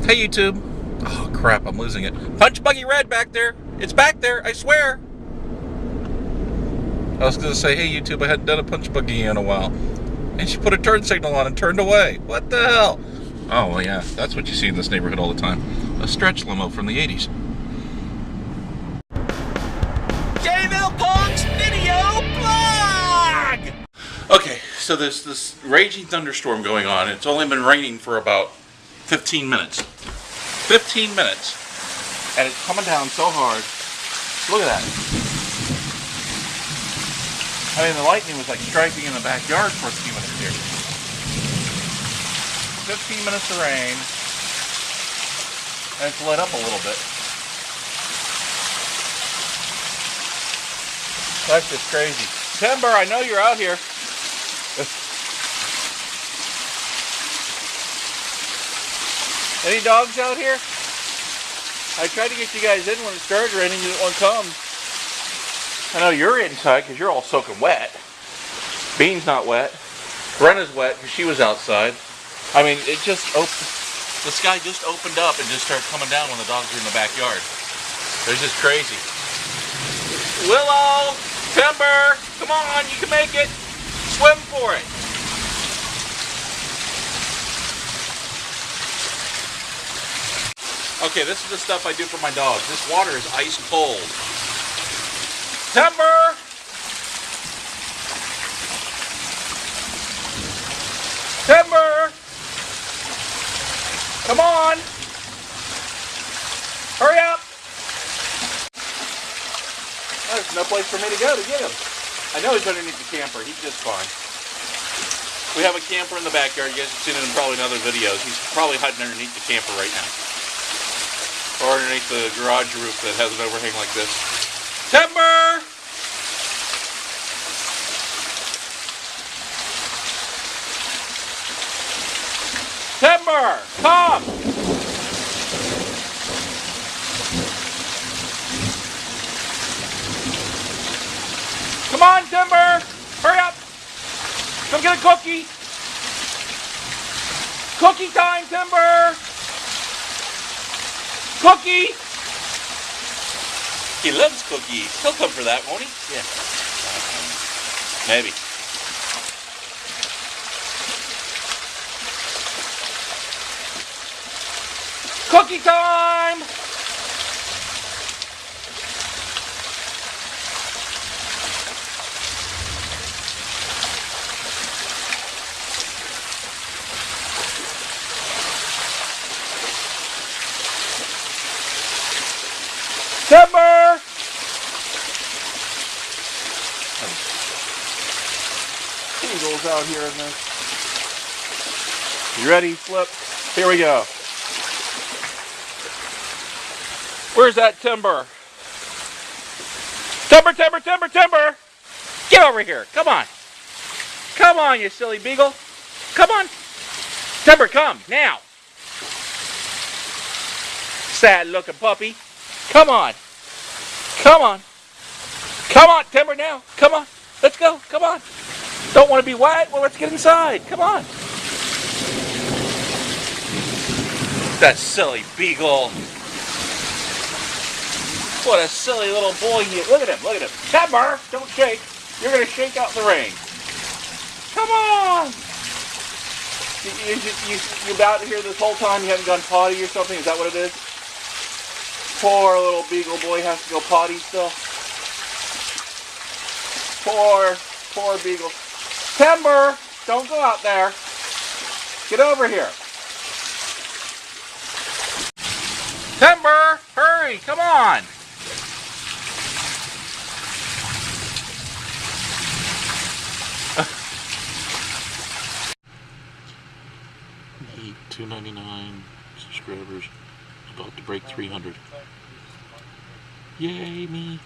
Hey YouTube. Oh crap, I'm losing it. Punch Buggy Red back there. It's back there, I swear. I was gonna say, hey YouTube, I hadn't done a punch buggy in a while. And she put a turn signal on and turned away. What the hell? Oh well, yeah, that's what you see in this neighborhood all the time. A stretch limo from the 80s. Jville Punk's video blog! Okay, so there's this raging thunderstorm going on. It's only been raining for about 15 minutes. 15 minutes. And it's coming down so hard. Look at that. I mean, the lightning was like striking in the backyard for a few minutes here. 15 minutes of rain. And it's lit up a little bit. That's just crazy. Timber, I know you're out here. Any dogs out here? I tried to get you guys in when it started raining. You didn't want to come. I know you're inside because you're all soaking wet. Bean's not wet. Brenna's wet because she was outside. I mean, it just opened. The sky just opened up and just started coming down when the dogs were in the backyard. It was just crazy. Willow! Timber! Come on, you can make it! Swim for it! Okay, this is the stuff I do for my dogs. This water is ice cold. Timber! Timber! Come on! Hurry up! There's no place for me to go to get him. I know he's underneath the camper. He's just fine. We have a camper in the backyard. You guys have seen it in probably in other videos. He's probably hiding underneath the camper right now. Or underneath the garage roof that has an overhang like this. Timber! Timber! Come! Come on, Timber! Hurry up! Come get a cookie! Cookie time, Timber! Cookie! He loves cookies. He'll come for that, won't he? Yeah. Maybe. Cookie time! Timber! Eagles out here in this. You ready? Flip. Here we go. Where's that Timber? Timber, Timber, Timber, Timber! Get over here. Come on. Come on, you silly beagle. Come on. Timber, come. Now. Sad looking puppy. Come on. Come on. Come on, Timber, now. Come on. Let's go. Come on. Don't want to be wet? Well, let's get inside. Come on. That silly beagle. What a silly little boy he is. Look at him. Look at him. Timber, don't shake. You're going to shake out the rain. Come on. You about to hear this whole time? You haven't gone potty or something? Is that what it is? Poor little beagle boy has to go potty still. Poor beagle. Timber, don't go out there. Get over here. Timber, hurry, come on. Need 299 subscribers. About to break 300. Yay, me.